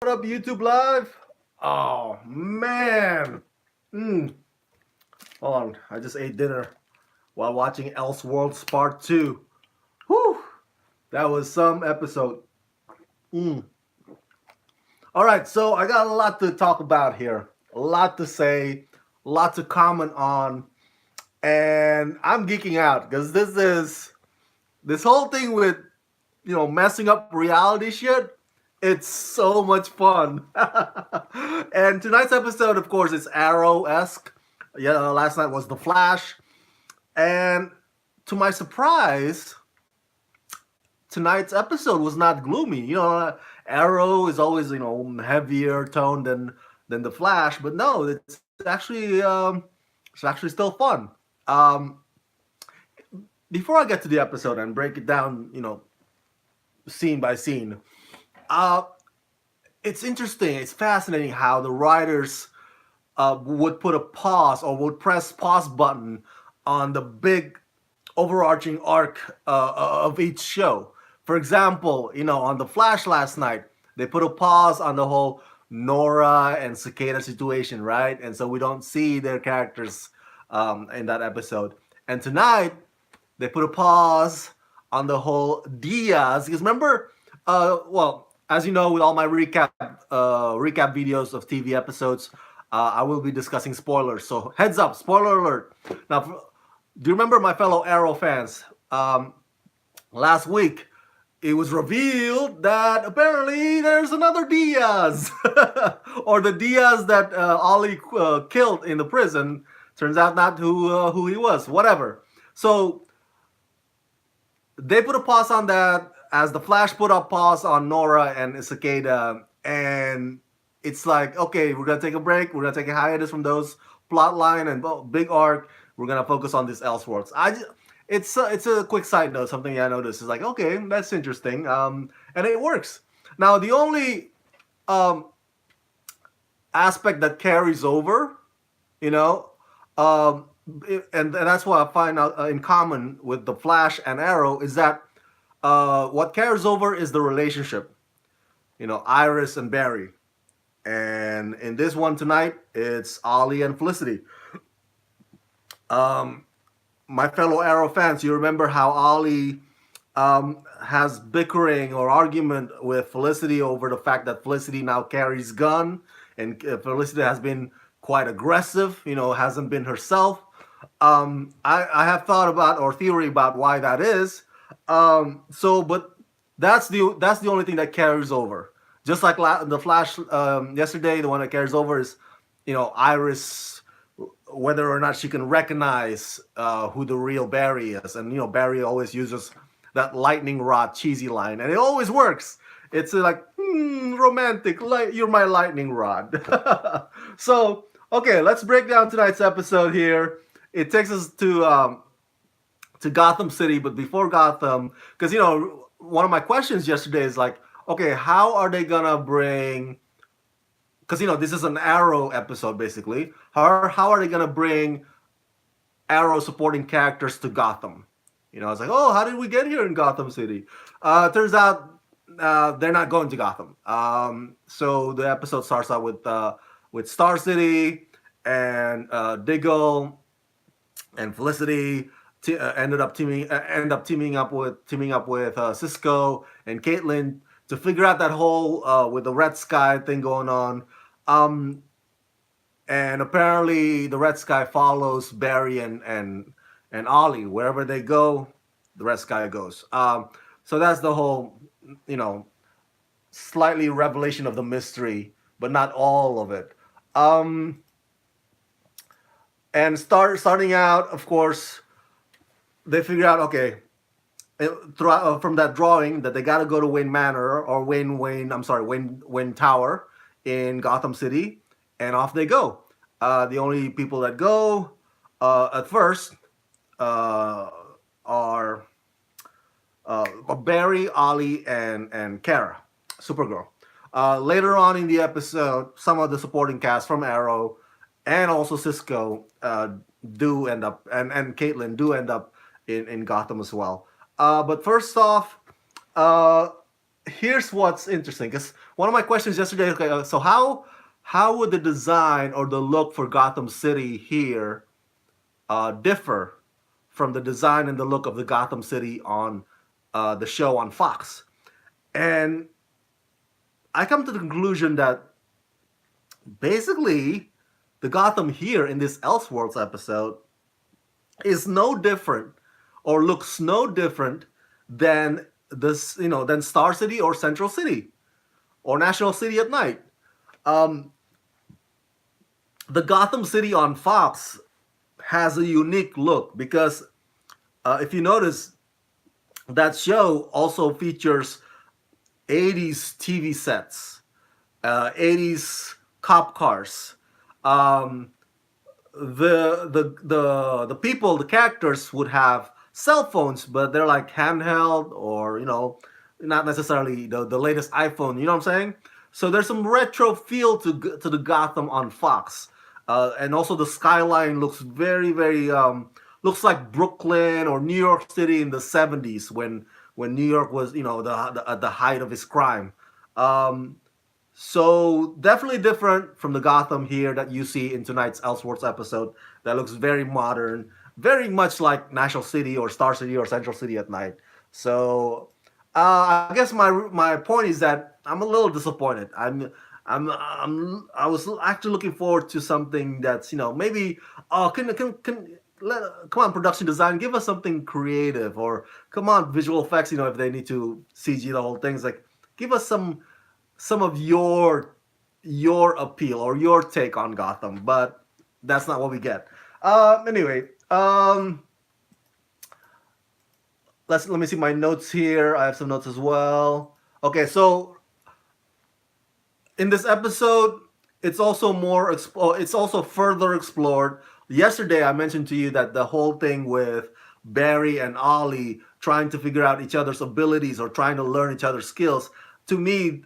What up, YouTube Live? Oh man. Mm. Hold on, I just ate dinner while watching Elseworlds Part 2. Whew. That was some episode. Mm. Alright, so I got a lot to talk about here. A lot to say, a lot to comment on, and I'm geeking out because this whole thing with messing up reality shit. It's so much fun. And tonight's episode, of course, is Arrow-esque. Yeah, last night was The Flash. And to my surprise, tonight's episode was not gloomy. Arrow is always, heavier tone than The Flash, but no, it's actually still fun. Um, Before I get to the episode and break it down, scene by scene, uh, it's interesting. It's fascinating how the writers would put a pause or would press pause button on the big overarching arc of each show. For example, on The Flash last night, they put a pause on the whole Nora and Cicada situation, right? And so we don't see their characters in that episode. And tonight, they put a pause on the whole Diaz because remember, as you know, with all my recap videos of TV episodes, I will be discussing spoilers. So heads up, spoiler alert. Now, do you remember, my fellow Arrow fans? Last week, it was revealed that apparently there's another Diaz, or the Diaz that Ollie killed in the prison. Turns out not who he was. Whatever. So they put a pause on that as the Flash put a pause on Nora and Cicada, and it's like, okay, we're gonna take a break. We're gonna take a hiatus from those plot line and big arc. We're gonna focus on this Elseworlds. It's a quick side note. Something I noticed is like, okay, that's interesting, and it works. Now the only um, aspect that carries over, you know, um, and that's what I find out in common with the Flash and Arrow is that what carries over is the relationship. Iris and Barry, and in this one tonight, it's Ollie and Felicity. Um, my fellow Arrow fans, you remember how Ollie has bickering or argument with Felicity over the fact that Felicity now carries gun, and Felicity has been quite aggressive. Hasn't been herself. I have thought about or theory about why that is. But that's the only thing that carries over. Just like the Flash yesterday, the one that carries over is, Iris, whether or not she can recognize who the real Barry is. And Barry always uses that lightning rod cheesy line, and it always works. It's like, romantic, you're my lightning rod. So okay, let's break down tonight's episode here. It takes us to Gotham City, but before Gotham, because one of my questions yesterday is like, okay, how are they gonna bring? Because this is an Arrow episode basically. How are they gonna bring Arrow supporting characters to Gotham? It's like, oh, how did we get here in Gotham City? Turns out they're not going to Gotham. So the episode starts out with Star City and Diggle and Felicity end up teaming up with Cisco and Caitlin to figure out that whole with the Red Sky thing going on. Um, and apparently the Red Sky follows Barry and Ollie wherever they go. The Red Sky goes. So that's the whole, you know, slightly revelation of the mystery, but not all of it. Um, and starting out, of course, they figure out, okay, from that drawing that they got to go to Wayne Manor or Wayne Tower in Gotham City, and off they go. The only people that go at first uh, are Barry, Ollie, and Kara, Supergirl. Later on in the episode, some of the supporting cast from Arrow and also Cisco do end up, and Caitlin do end up in Gotham as well. But first off, uh, here's what's interesting, because one of my questions yesterday. Okay, so how would the design or the look for Gotham City here differ from the design and the look of the Gotham City on the show on Fox? And I come to the conclusion that basically the Gotham here in this Elseworlds episode is no different or looks no different than this, than Star City or Central City or National City at night. Um, the Gotham City on Fox has a unique look because if you notice, that show also features 80s TV sets, 80s cop cars. Um, the people, the characters would have cell phones, but they're like handheld or not necessarily the latest iPhone. You know what I'm saying? So there's some retro feel to the Gotham on Fox, and also the skyline looks very looks like Brooklyn or New York City in the '70s when New York was at the height of its crime. Um, so definitely different from the Gotham here that you see in tonight's Elseworlds episode. That looks very modern, very much like National City or Star City or Central City at night. So I guess my point is that I'm a little disappointed. I was actually looking forward to something that's maybe come on, production design, give us something creative, or come on, visual effects, if they need to CG the whole thing, it's like give us some of your appeal or your take on Gotham, but that's not what we get. Anyway, let me see my notes here. I have some notes as well. Okay, so in this episode, it's also further explored. Yesterday, I mentioned to you that the whole thing with Barry and Ollie trying to figure out each other's abilities or trying to learn each other's skills. To me,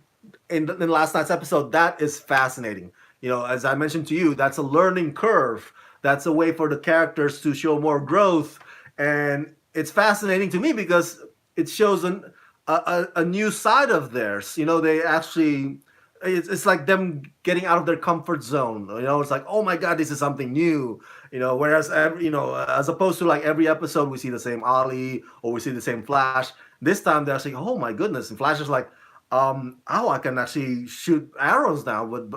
in last night's episode, that is fascinating. As I mentioned to you, that's a learning curve. That's a way for the characters to show more growth, and it's fascinating to me because it shows a new side of theirs. They actually, it's like them getting out of their comfort zone. It's like, oh my god, this is something new. Whereas as opposed to like every episode we see the same Ollie or we see the same Flash. This time they're saying, oh my goodness, and Flash is like, oh, I can actually shoot arrows now, but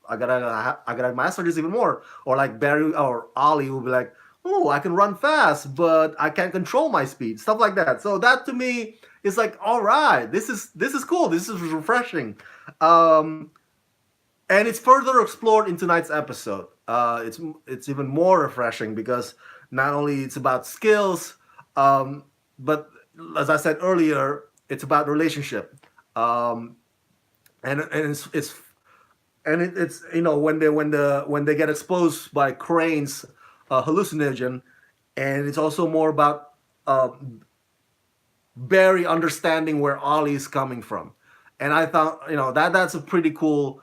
I gotta master this even more. Or like Barry or Ollie will be like, oh, I can run fast, but I can't control my speed, stuff like that. So that to me is like, all right, this is cool, this is refreshing, um, and it's further explored in tonight's episode. It's even more refreshing because not only it's about skills, but as I said earlier, it's about relationship. Um, and it's when they get exposed by Crane's hallucinogen, and it's also more about uh, Barry understanding where Ollie is coming from, and I thought that's a pretty cool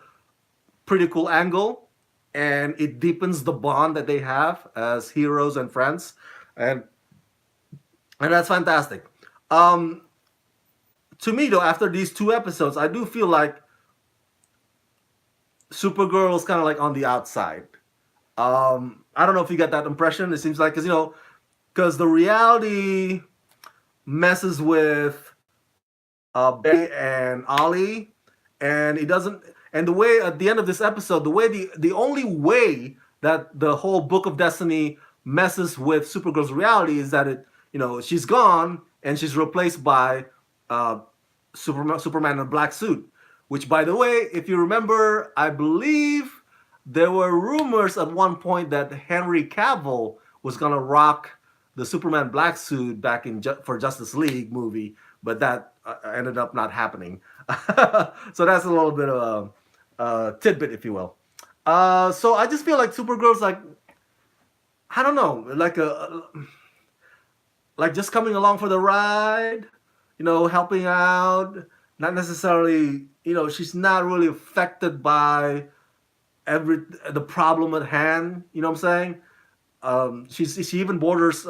angle, and it deepens the bond that they have as heroes and friends, and that's fantastic. Um, to me though, after these two episodes, I do feel like Supergirl is kind of like on the outside. I don't know if you get that impression. It seems like because the reality messes with Barry and Ollie, and it doesn't. And the way at the end of this episode, the only way that the whole Book of Destiny messes with Supergirl's reality is that she's gone and she's replaced by uh, Superman in a black suit. Which, by the way, if you remember, I believe there were rumors at one point that Henry Cavill was gonna rock the Superman black suit back for Justice League movie, but that ended up not happening. So that's a little bit of a tidbit, if you will. So I just feel like Supergirl's like, I don't know, like just coming along for the ride, helping out. Not necessarily, she's not really affected by every the problem at hand. You know what I'm saying? She even borders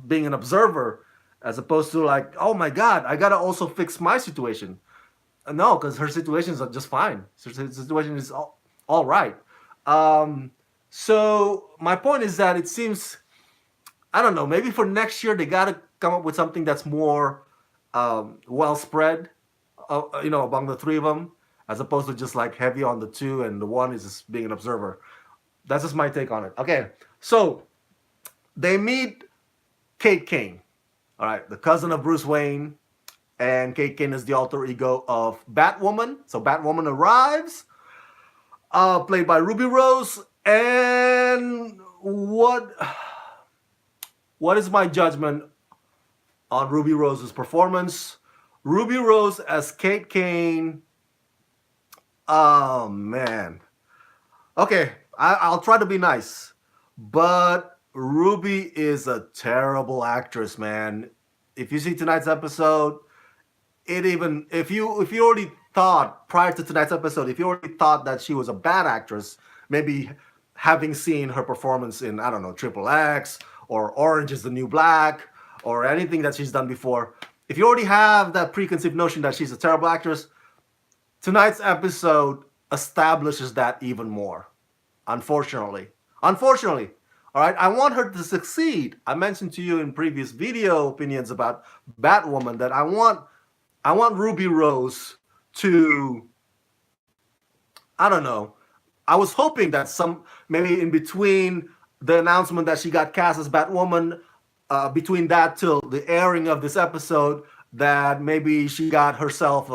being an observer, as opposed to like, oh my god, I gotta also fix my situation. No, because her situations are just fine. Her situation is all right. Um, so my point is that it seems, I don't know, maybe for next year they got to come up with something that's more well spread, among the three of them, as opposed to just like heavy on the two and the one is just being an observer. That's just my take on it. Okay, so they meet Kate Kane, all right, the cousin of Bruce Wayne, and Kate Kane is the alter ego of Batwoman. So Batwoman arrives, played by Ruby Rose, and what is my judgment on Ruby Rose's performance? Ruby Rose as Kate Kane. Oh man. Okay, I'll try to be nice, but Ruby is a terrible actress, man. If you see tonight's episode, it even if you already thought prior to tonight's episode, if you already thought that she was a bad actress, maybe having seen her performance in, I don't know, Triple X or Orange is the New Black or anything that she's done before, if you already have that preconceived notion that she's a terrible actress, tonight's episode establishes that even more. Unfortunately. Unfortunately. All right, I want her to succeed. I mentioned to you in previous video opinions about Batwoman that I want Ruby Rose to, I don't know. I was hoping that maybe in between the announcement that she got cast as Batwoman, between that till the airing of this episode, that maybe she got herself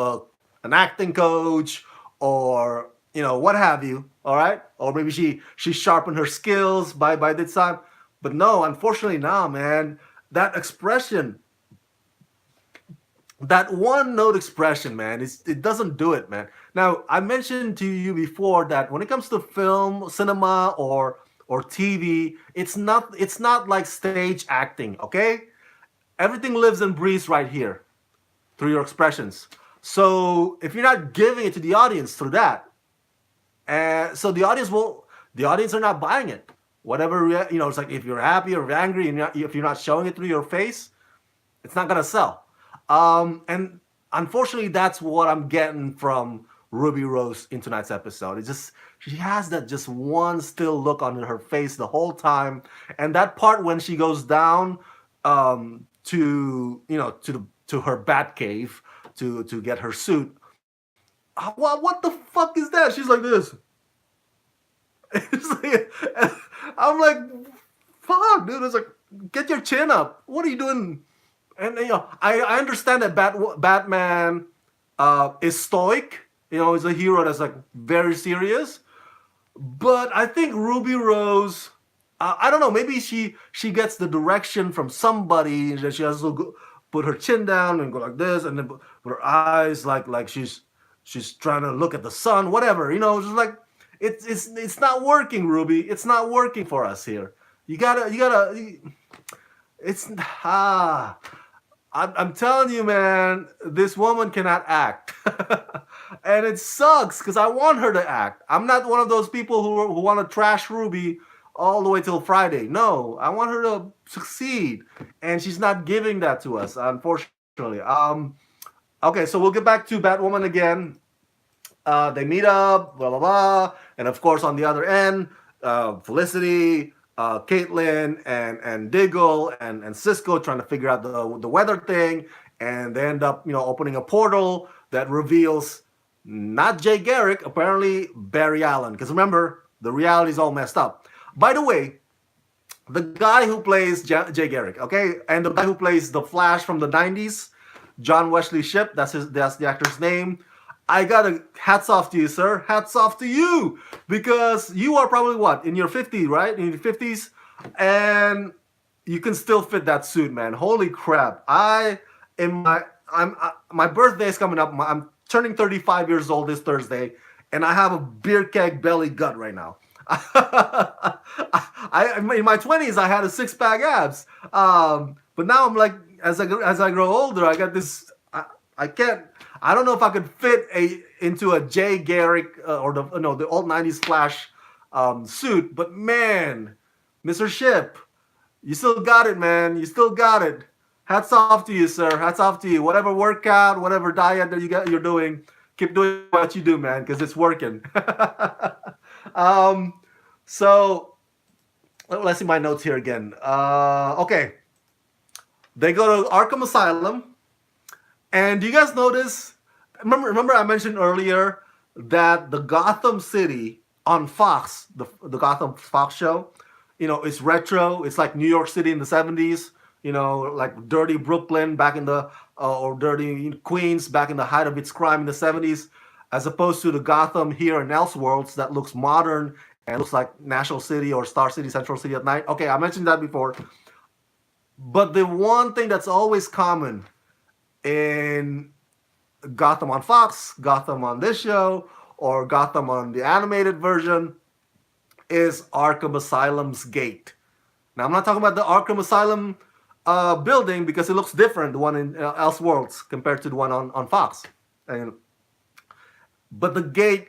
an acting coach or what have you. All right, or maybe she sharpened her skills by this time. But no, unfortunately, now, man, that expression, that one note expression, man, it doesn't do it, man. Now, I mentioned to you before that when it comes to film, cinema, or TV, it's not like stage acting, okay? Everything lives and breathes right here through your expressions. So if you're not giving it to the audience through that, so the audience are not buying it. Whatever, it's like if you're happy or angry and if you're not showing it through your face, it's not gonna sell. And unfortunately, that's what I'm getting from Ruby Rose in tonight's episode. It's just she has that just one still look on her face the whole time, and that part when she goes down to her bat cave to get her suit. What the fuck is that? She's like this. It's like, I'm like, fuck, dude. It's like, get your chin up. What are you doing? And I understand that Batman is stoic. He's a hero that's like very serious. But I think Ruby Rose, I don't know. Maybe she gets the direction from somebody that she has to put her chin down and go like this, and then put her eyes like she's trying to look at the sun, whatever. Just like it's not working, Ruby. It's not working for us here. You gotta. It's I'm telling you, man, this woman cannot act. And it sucks because I want her to act. I'm not one of those people who want to trash Ruby all the way till Friday. No, I want her to succeed. And she's not giving that to us, unfortunately. Okay, so we'll get back to Batwoman again. They meet up, blah, blah, blah. And of course, on the other end, Felicity, Caitlin and Diggle and Cisco trying to figure out the weather thing, and they end up opening a portal that reveals not Jay Garrick, apparently Barry Allen. Because remember, the reality is all messed up. By the way, the guy who plays Jay Garrick, okay, and the guy who plays the Flash from the '90s, John Wesley Shipp, that's the actor's name. I gotta hats off to you, sir. Hats off to you, because you are probably what, in your 50s, right? In your 50s, and you can still fit that suit, man. Holy crap! My birthday is coming up. I'm turning 35 years old this Thursday, and I have a beer keg belly gut right now. In my 20s, I had a six-pack abs, but now I'm like, as I grow older, I got this. I can't. I don't know if I could fit into a Jay Garrick or the old '90s Flash suit, but man, Mr. Shipp, you still got it, man. You still got it. Hats off to you, sir. Hats off to you. Whatever workout, whatever diet that you're doing, Keep doing what you do, man, because it's working. um, so let's see my notes here again. Okay, they go to Arkham Asylum, and do you guys notice? Remember, I mentioned earlier that the Gotham City on Fox, the Gotham Fox show, it's retro. It's like New York City in the '70s. Like dirty Brooklyn back in the or dirty Queens back in the height of its crime in the '70s, as opposed to the Gotham here in Elseworlds that looks modern and looks like National City or Star City, Central City at night. Okay, I mentioned that before. But the one thing that's always common in Gotham on Fox, Gotham on this show, or Gotham on the animated version is Arkham Asylum's gate. Now, I'm not talking about the Arkham Asylum building because it looks different, the one in Elseworlds compared to the one on Fox. But the gate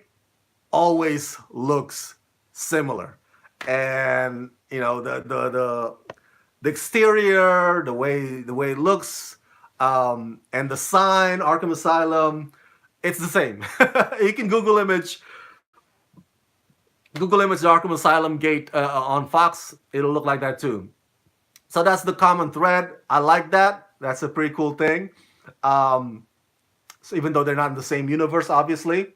always looks similar. And, the exterior, the way it looks, and the sign, Arkham Asylum, it's the same. You can Google image the Arkham Asylum gate on Fox. It'll look like that too. So that's the common thread. I like that. That's a pretty cool thing. So even though they're not in the same universe, obviously.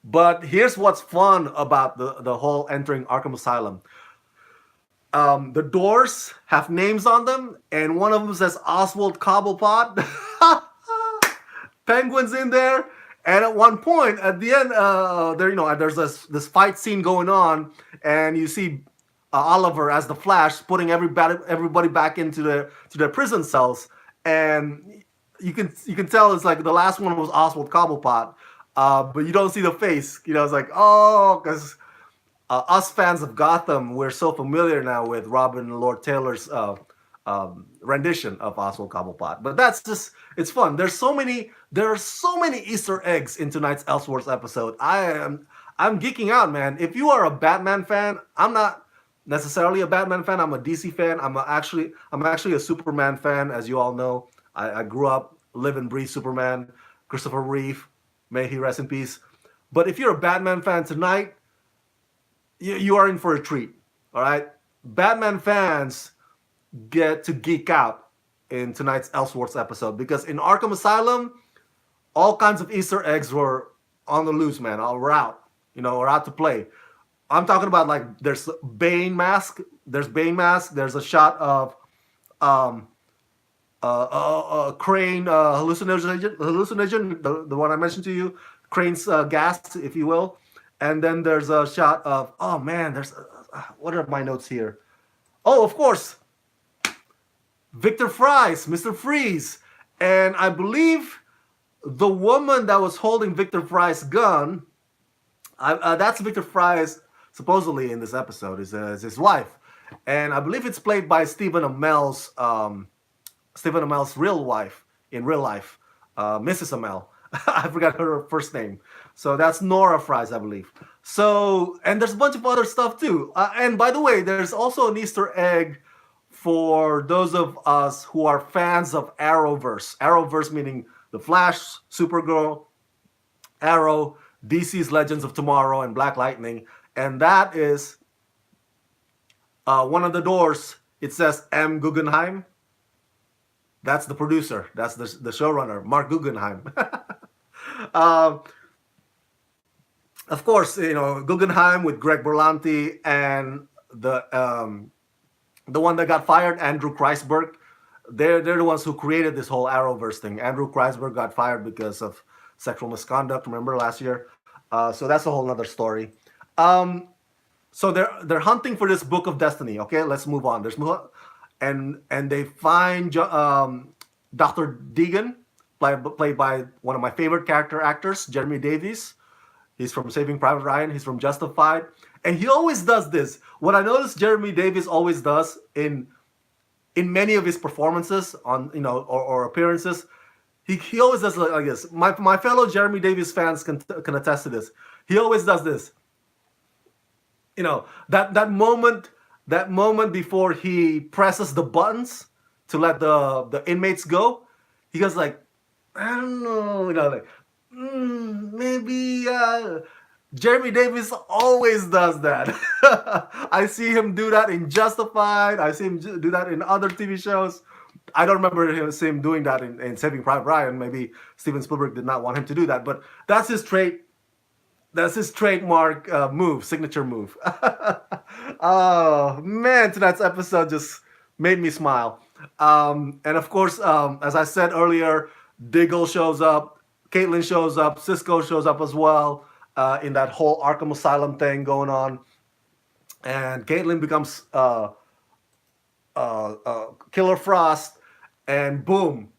But here's what's fun about the whole entering Arkham Asylum. The doors have names on them, and one of them says Oswald Cobblepot. Penguin's in there, and at one point, at the end, there's this fight scene going on, and you see Oliver as the Flash putting everybody back into their prison cells, and you can tell it's like the last one was Oswald Cobblepot, but you don't see the face. It's like, oh, because us fans of Gotham, we're so familiar now with Robin Lord Taylor's rendition of Oswald Cobblepot. But that's just, it's fun. There are so many Easter eggs in tonight's Elseworlds episode. I'm geeking out, man. If you are a Batman fan, I'm not necessarily a Batman fan. I'm a DC fan. I'm actually a Superman fan, as you all know. I grew up, live and breathe Superman. Christopher Reeve, may he rest in peace. But if you're a Batman fan tonight, you are in for a treat. All right, Batman fans get to geek out in tonight's Elseworlds episode because in Arkham Asylum, all kinds of Easter eggs were on the loose, man. We're out. We're out to play. I'm talking about, like, there's Bane mask. There's a shot of Crane hallucination, the one I mentioned to you, Crane's gas, if you will. And then there's a shot of, oh man, what are my notes here? Oh, of course, Victor Fries, Mr. Freeze. And I believe the woman that was holding Victor Fry's gun, that's Victor Fry's, supposedly in this episode, is his wife. And I believe it's played by Stephen Amell's real wife in real life, Mrs. Amell. I forgot her first name. So that's Nora Fries, I believe. So, and there's a bunch of other stuff too. And by the way, there's also an Easter egg for those of us who are fans of Arrowverse. Arrowverse meaning The Flash, Supergirl, Arrow, DC's Legends of Tomorrow, and Black Lightning. And that is one of the doors. It says M. Guggenheim. That's the producer. That's the showrunner, Mark Guggenheim. Of course, Guggenheim with Greg Berlanti and the one that got fired, Andrew Kreisberg. They're the ones who created this whole Arrowverse thing. Andrew Kreisberg got fired because of sexual misconduct. Remember last year? So that's a whole other story. So they're hunting for this Book of Destiny. Okay, let's move on. And they find Dr. Deegan, played by one of my favorite character actors, Jeremy Davies. He's from Saving Private Ryan. He's from Justified. And he always does this. What I noticed Jeremy Davies always does in many of his performances or appearances, he always does like this. My fellow Jeremy Davies fans can attest to this. He always does this. That moment before he presses the buttons to let the inmates go, he goes like, I don't know, Maybe Jeremy Davis always does that. I see him do that in Justified. I see him do that in other TV shows. I don't remember him see him doing that in Saving Private Ryan. Maybe Steven Spielberg did not want him to do that, but that's his trait. That's his trademark move, signature move. Oh man, tonight's episode just made me smile. And of course, as I said earlier, Diggle shows up, Caitlin shows up, Cisco shows up as well in that whole Arkham Asylum thing going on. And Caitlin becomes Killer Frost, and boom,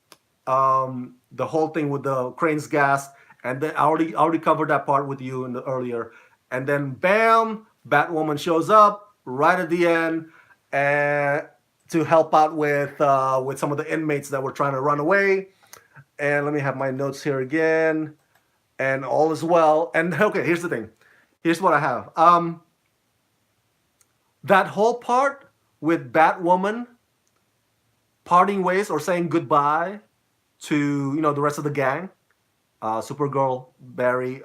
the whole thing with the Crane's gas, and then I already covered that part with you in the earlier, and then bam, Batwoman shows up right at the end, and to help out with some of the inmates that were trying to run away. And let me have my notes here again, and all is well. And okay, here's the thing. Here's what I have. That whole part with Batwoman parting ways or saying goodbye to the rest of the gang, Supergirl, Barry,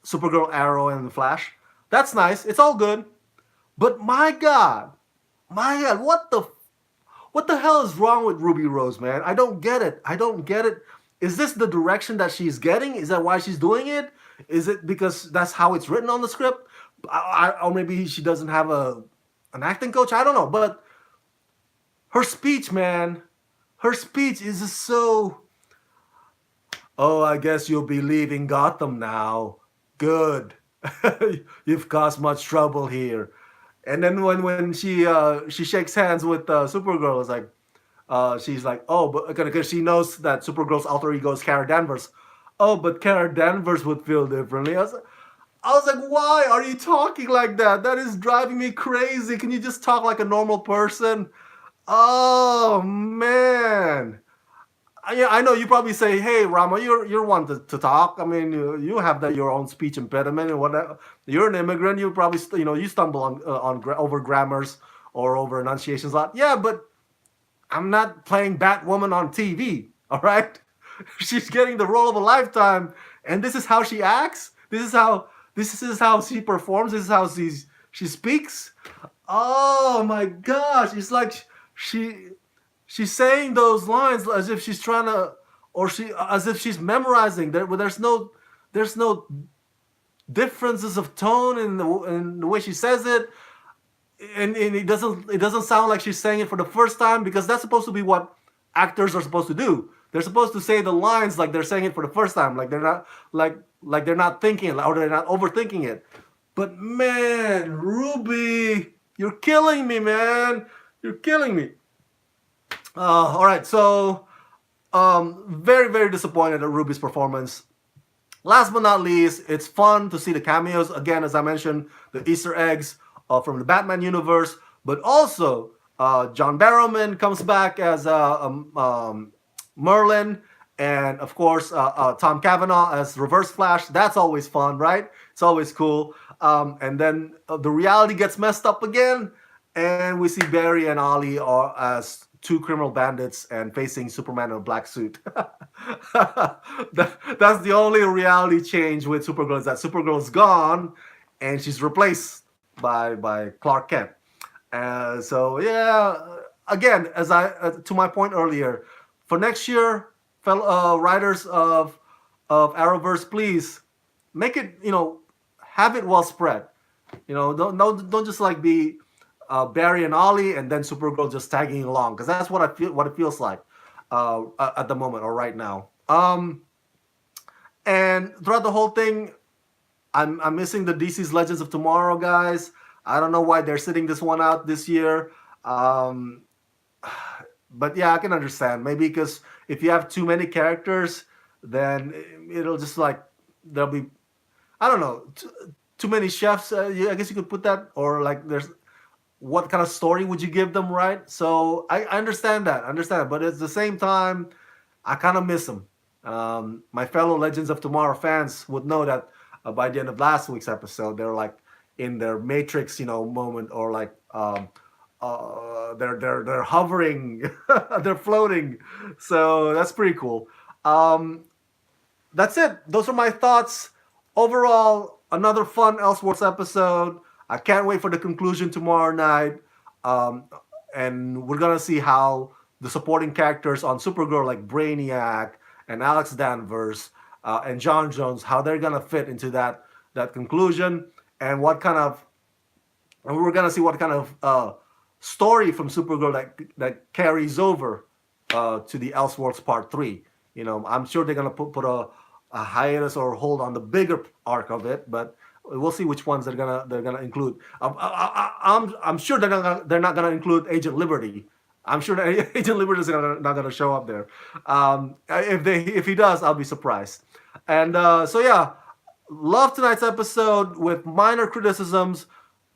Supergirl, Arrow, and the Flash. That's nice. It's all good. But my God, what the hell is wrong with Ruby Rose, man? I don't get it. I don't get it. Is this the direction that she's getting? Is that why she's doing it? Is it because that's how it's written on the script? Or maybe she doesn't have an acting coach. I don't know. But her speech, man, her speech is just so. Oh, I guess you'll be leaving Gotham now. Good. You've caused much trouble here. And then when she shakes hands with Supergirl, it's like she's like, oh, but because she knows that Supergirl's alter ego is Kara Danvers. Oh, but Kara Danvers would feel differently. I was like, why are you talking like that? That is driving me crazy. Can you just talk like a normal person? Oh man. Yeah, I know you probably say, "Hey, Rama, you're one to talk. I mean, you have that your own speech impediment and whatever. You're an immigrant. You probably you stumble on over grammars or over enunciations a lot. Yeah, but I'm not playing Batwoman on TV. All right, she's getting the role of a lifetime, and this is how she acts. This is how she performs. This is how she speaks. Oh my gosh, it's like she she's saying those lines as if she's trying to, or she as if she's memorizing. There's no differences of tone in the way she says it, and it doesn't sound like she's saying it for the first time, because that's supposed to be what actors are supposed to do. They're supposed to say the lines like they're saying it for the first time, like they're not like they're not thinking it, or they're not overthinking it. But man, Ruby, you're killing me, man. You're killing me. All right, so very very disappointed at Ruby's performance. Last but not least, it's fun to see the cameos again, as I mentioned, the Easter eggs from the Batman universe, but also John Barrowman comes back as Merlin, and of course Tom Cavanaugh as Reverse Flash. That's always fun, right? It's always cool. And then the reality gets messed up again, and we see Barry and Ollie are as two criminal bandits and facing Superman in a black suit. That's the only reality change with Supergirl, is that Supergirl's gone and she's replaced by Clark Kent. So yeah, again, as I to my point earlier, for next year, fellow writers of Arrowverse, please make it, have it well spread. Don't just like be Barry and Ollie and then Supergirl just tagging along, because that's what it feels like at the moment or right now. And throughout the whole thing, I'm missing the DC's Legends of Tomorrow guys. I don't know why they're sitting this one out this year. But yeah, I can understand. Maybe because if you have too many characters, then it'll just like there'll be, I don't know, too many chefs. I guess you could put that, or like there's what kind of story would you give them, right? So I understand that, but at the same time, I kind of miss them. My fellow Legends of Tomorrow fans would know that by the end of last week's episode, they're like in their Matrix, moment, or like they're hovering, they're floating. So that's pretty cool. that's it. Those are my thoughts. Overall, another fun Elseworlds episode. I can't wait for the conclusion tomorrow night. Um, and we're gonna see how the supporting characters on Supergirl, like Brainiac and Alex Danvers and John Jones, how they're gonna fit into that conclusion, and what kind of, and we're gonna see what kind of story from Supergirl that carries over to the Elseworlds Part Three. You know, I'm sure they're gonna put a hiatus or hold on the bigger arc of it, but we'll see which ones they're gonna include. I'm sure they're not gonna include Agent Liberty. I'm sure that Agent Liberty is not gonna show up there. If he does, I'll be surprised. And so yeah, love tonight's episode with minor criticisms,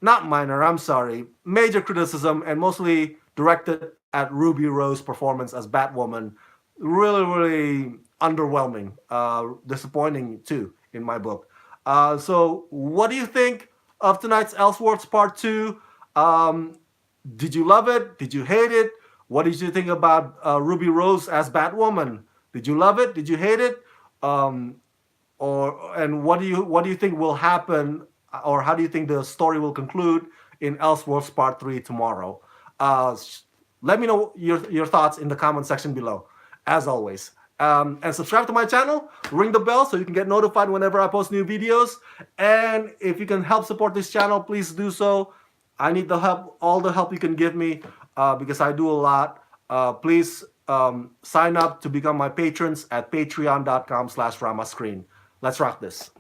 not minor, I'm sorry, major criticism, and mostly directed at Ruby Rose's performance as Batwoman. Really, really underwhelming, disappointing too, in my book. So, what do you think of tonight's Elseworlds Part 2? Um, did you love it? Did you hate it? What did you think about Ruby Rose as Batwoman? Did you love it? Did you hate it? Um, or and what do you think will happen, or how do you think the story will conclude in Elseworlds Part 3 tomorrow? Uh, Let me know your thoughts in the comment section below, as always. And subscribe to my channel, ring the bell so you can get notified whenever I post new videos. And if you can help support this channel, please do so. I need the help, all the help you can give me, because I do a lot. Please sign up to become my patrons at patreon.com/ramascreen. Let's rock this.